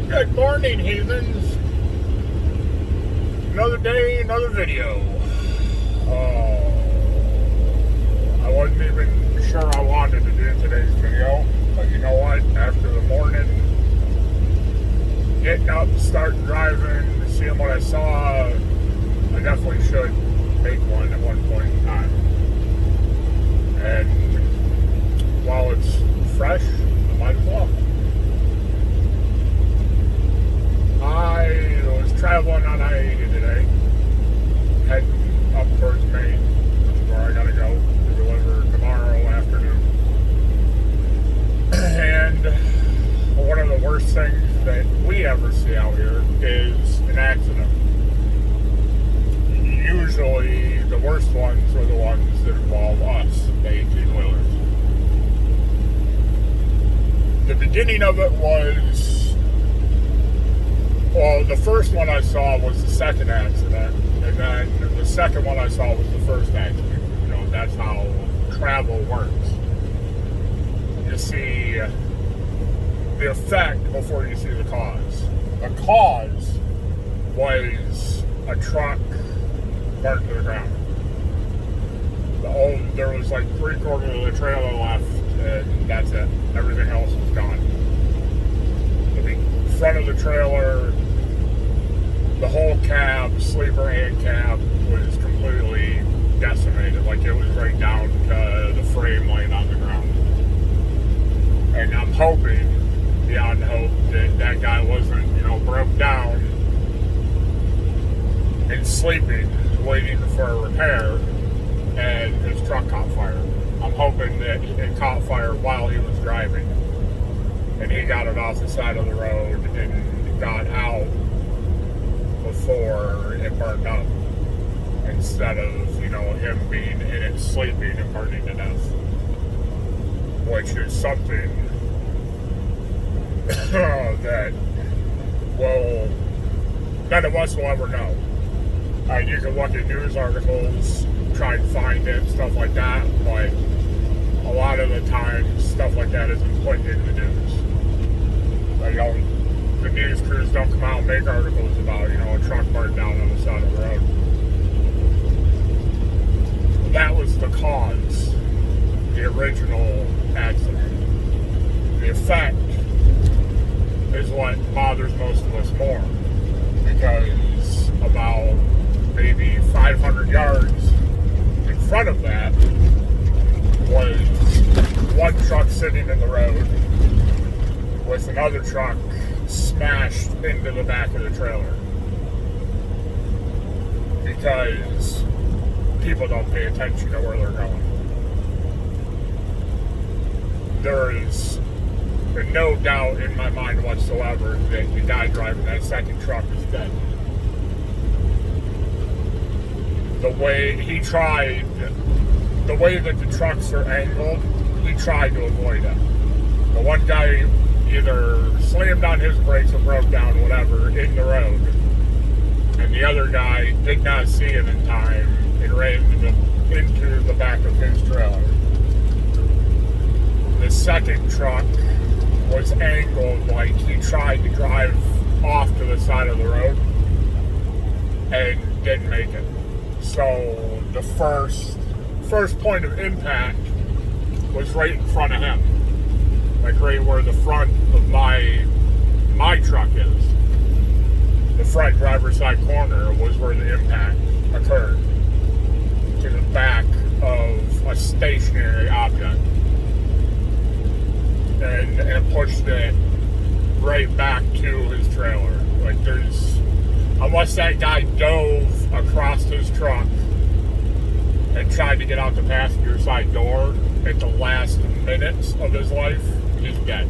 Good morning, heathens. Another day, another video. I wasn't even sure I wanted to do today's video, but you know what? After the morning, getting up, starting driving, seeing what I saw, I definitely should make one at one point in time. And while it's fresh, I might as well. I was traveling on I-80 today, heading up towards Maine, where I gotta go to deliver tomorrow afternoon. And one of the worst things that we ever see out here is an accident. Usually the worst ones are the ones that involve us, the 18-wheelers. The beginning of it was, well, the first one I saw was the second accident, and then the second one I saw was the first accident. You know, that's how travel works. You see the effect before you see the cause. The cause was a truck burnt to the ground. There was like 3/4 of the trailer left, and that's it. Everything else was gone. The front of the trailer, the whole cab, sleeper and cab, was completely decimated. Like, it was right down to the frame laying on the ground. And I'm hoping, beyond hope, that that guy wasn't, broke down and sleeping, waiting for a repair, and his truck caught fire. I'm hoping that it caught fire while he was driving, and he got it off the side of the road and got out before it burned up, instead of, him being in it sleeping and burning to death, which is something that, well, none of us will ever know. You can look at news articles, try and find it, stuff like that, but a lot of the times stuff like that isn't put in the news. The news crews don't come out and make articles about, a truck burned down on the side of the road. That was the cause, the original accident. The effect is what bothers most of us more, because about maybe 500 yards in front of that was one truck sitting in the road with another truck smashed into the back of the trailer, because people don't pay attention to where they're going. There is no doubt in my mind whatsoever that the guy driving that second truck is dead. The way that the trucks are angled, he tried to avoid it. The one guy either slammed on his brakes or broke down, whatever, in the road, and the other guy did not see it in time and ran into the back of his trailer. The second truck was angled like he tried to drive off to the side of the road and didn't make it. So the first point of impact was right in front of him, like right where the front of my truck is. The front driver's side corner was where the impact occurred, to the back of a stationary object, and it pushed it right back to his trailer. Like, unless that guy dove across his truck and tried to get out the passenger side door at the last minutes of his life, he's dead.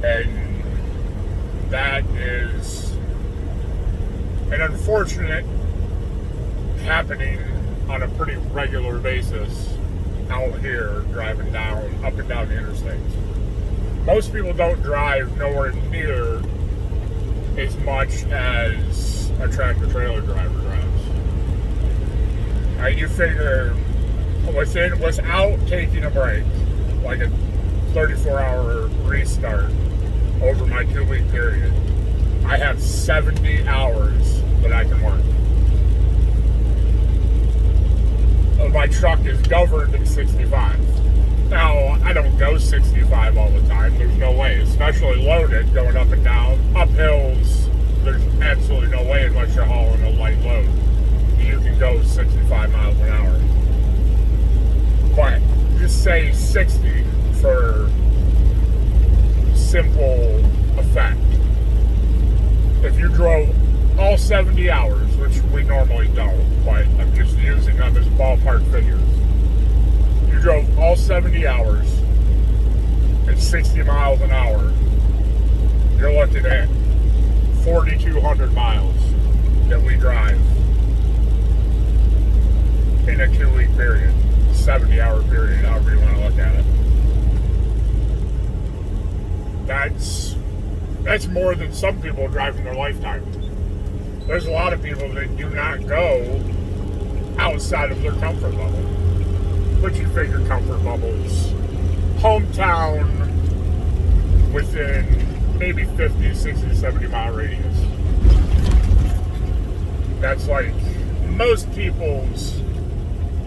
And that is an unfortunate happening on a pretty regular basis out here, driving up and down the interstates. Most people don't drive nowhere near as much as a tractor trailer driver drives. figure without taking a break, like a 34-hour restart over my 2-week period, I have 70 hours that I can work. My truck is governed at 65. Now, I don't go 65 all the time. There's no way, especially loaded, going up and down. Up hills, there's absolutely no way unless you're hauling a light load. You can go 65 miles an hour. But just say 60 for simple effect. If you drove all 70 hours, which we normally don't, but I'm just using them as ballpark figures. You drove all 70 hours at 60 miles an hour, you're looking at 4,200 miles that we drive in a 2-week period, 70-hour period, however you want to look at it. That's more than some people drive in their lifetime. There's a lot of people that do not go outside of their comfort level. But you figure comfort bubbles, hometown within maybe 50, 60, 70 mile radius. That's like most people's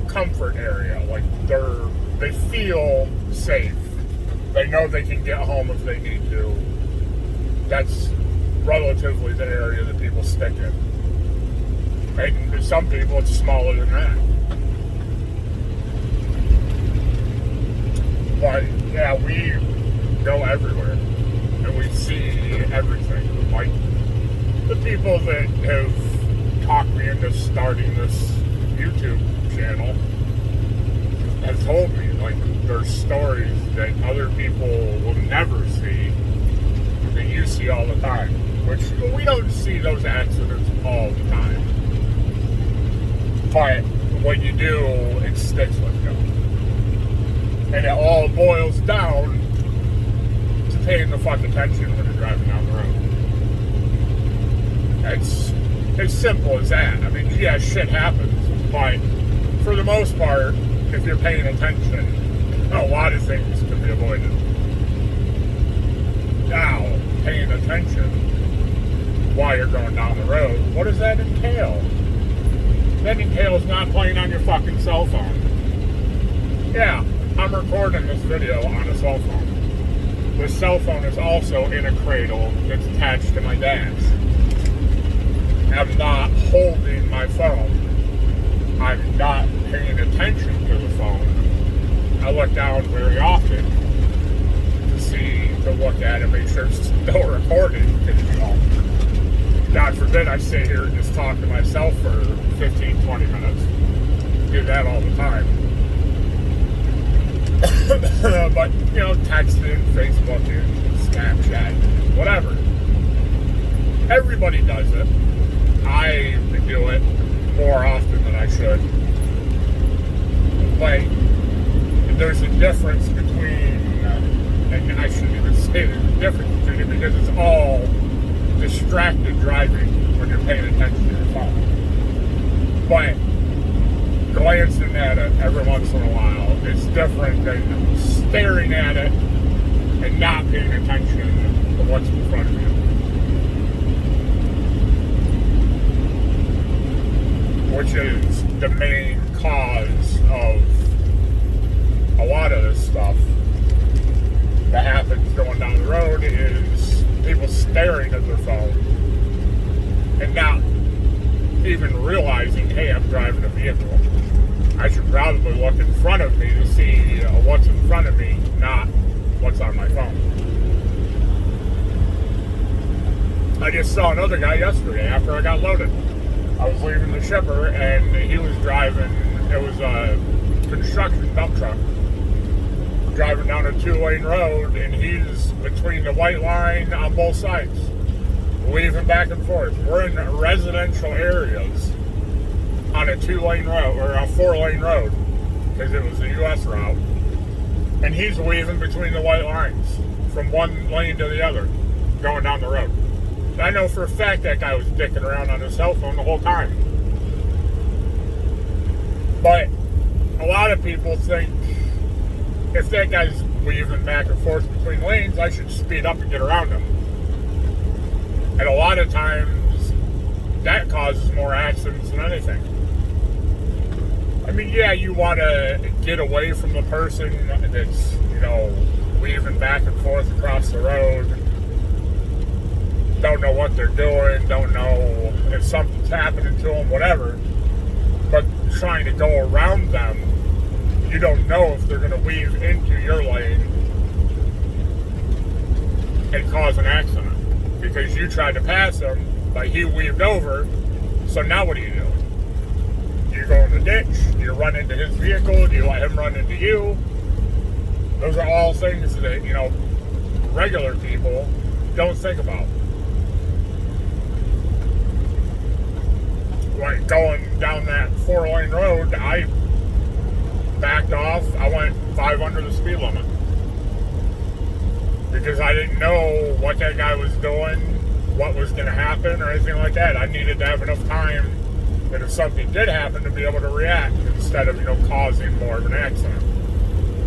comfort area. Like they feel safe. They know they can get home if they need to. That's relatively the area that people stick in. And to some people, it's smaller than that. But yeah, we go everywhere and we see everything. Like the people that have talked me into starting this YouTube channel have told me, like, there's stories that other people will never see that you see all the time, which we don't see those accidents all the time. But when you do, it sticks with you. And it all boils down to paying the fuck attention when you're driving down the road. It's as simple as that. I mean, yeah, shit happens, but for the most part, if you're paying attention, a lot of things can be avoided. Now, paying attention while you're going down the road, what does that entail? That entails not playing on your fucking cell phone. Yeah, I'm recording this video on a cell phone. The cell phone is also in a cradle that's attached to my dash. I'm not holding my phone. I'm not paying attention to the phone. I look down very often to look at it, make sure it's still recording. Because, you know, God forbid I sit here and just talk to myself for 15, 20 minutes. I do that all the time. But, you know, texting, Facebooking, Snapchat, whatever. Everybody does it. I do it more often than I should. But there's a difference between, and I shouldn't even say there's a difference between it because it's all distracted driving when you're paying attention to your phone. But glancing at it every once in a while is different than staring at it and not paying attention to what's in front of you. Which is the main cause of a lot of this stuff that happens going down the road is people staring at their phone and not even realizing, hey, I'm driving a vehicle. I should probably look in front of me to see what's in front of me, not what's on my phone. I just saw another guy yesterday after I got loaded. I was leaving the shipper and he was driving, it was a construction dump truck, driving down a 2-lane road, and he's between the white line on both sides, weaving back and forth. We're in residential areas on a 2-lane road, or a 4-lane road, because it was a U.S. route, and he's weaving between the white lines from one lane to the other, going down the road. I know for a fact that guy was dicking around on his cell phone the whole time. But a lot of people think if that guy's weaving back and forth between lanes, I should speed up and get around him. And a lot of times, that causes more accidents than anything. I mean, yeah, you want to get away from the person that's, weaving back and forth across the road. Don't know what they're doing, don't know if something's happening to them, whatever. But trying to go around them, you don't know if they're going to weave into your lane and cause an accident. Because you tried to pass him, but he weaved over, so now what do? You go in the ditch, do you run into his vehicle, do you let him run into you? Those are all things that, regular people don't think about. Like going down that 4-lane road, I backed off, I went 5 under the speed limit. Because I didn't know what that guy was doing, what was going to happen, or anything like that. I needed to have enough time that if something did happen to be able to react instead of, causing more of an accident.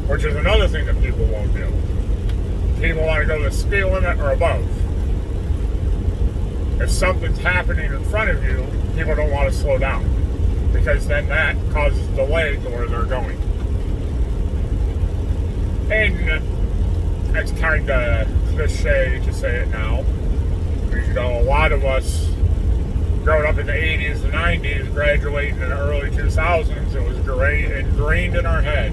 Which is another thing that people won't do. People want to go the speed limit or above. If something's happening in front of you, people don't want to slow down. Because then that causes delay to where they're going. And it's kind of cliche to say it now. A lot of us growing up in the 80s and 90s, graduating in the early 2000s, it was ingrained in our head.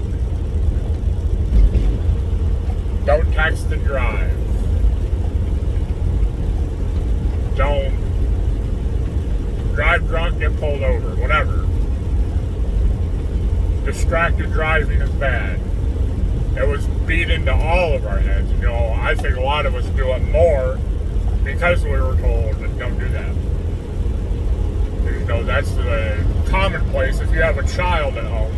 Don't text and drive. Don't drive drunk, get pulled over, whatever. Distracted driving is bad. It was beat into all of our heads. I think a lot of us do it more because we were told that don't do that. That's the commonplace. If you have a child at home,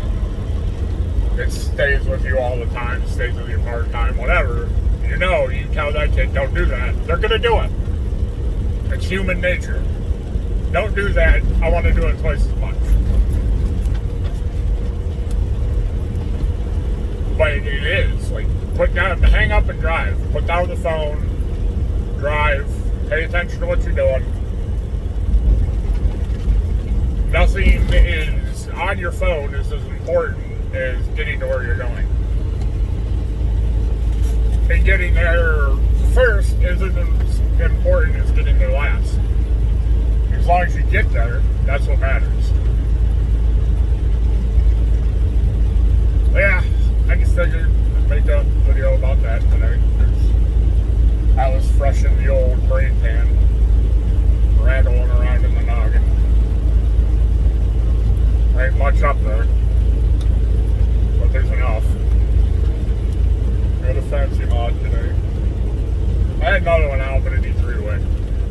it stays with you all the time, stays with you part-time, whatever. You tell that kid, don't do that. They're going to do it. It's human nature. Don't do that. I want to do it twice as much. But it is. Hang up and drive. Put down the phone. Drive. Pay attention to what you're doing. Nothing is on your phone is as important as getting to where you're going. And getting there first isn't as important as getting there last. As long as you get there, that's what matters. Yeah, I just figured I'd make a video about that today. I was fresh in the old brain pan, rattling around in the noggin. Ain't much up there, but there's enough. Got a fancy mod today. I had another one out, but it needs rewind,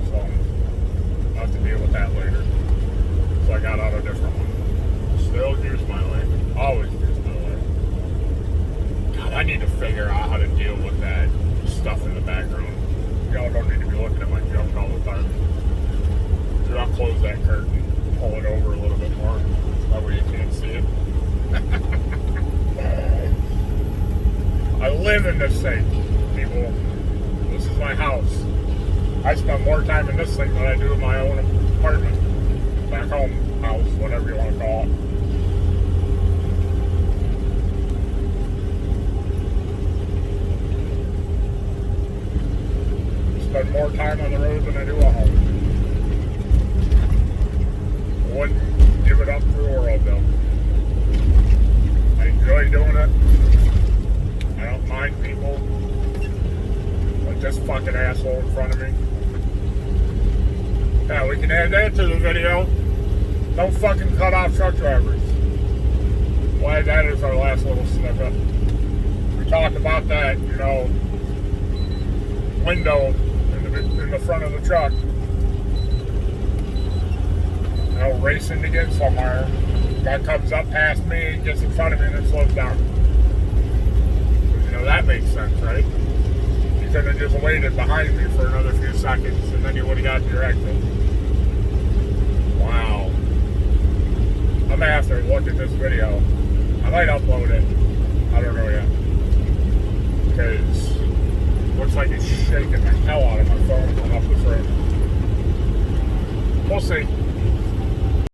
so I'll have to deal with that later. So I got out a different one. Still use my leg. Always use my leg. God, I need to figure out how to deal with that stuff in the background. Y'all don't need to be looking at my junk all the time. Dude, I'll close that curtain, pull it over a little bit more. That way you can't see it. I live in this thing, people. This is my house. I spend more time in this thing than I do in my own apartment. Back home, house, whatever you want to call it. Spend more time on the road than I do at home. Wouldn't give it up for the world, though. I enjoy doing it. I don't mind people. Like this fucking asshole in front of me. Yeah, we can add that to the video. Don't fucking cut off truck drivers. Why, that is our last little snippet. We talked about that, window in the front of the truck. Racing to get somewhere. Guy comes up past me, gets in front of me, and then slows down. That makes sense, right? You could have just waited behind me for another few seconds, and then you would have got to your exit. Wow. I'm after look at this video. I might upload it. I don't know yet. Because looks like it's shaking the hell out of my phone going up this road. We'll see.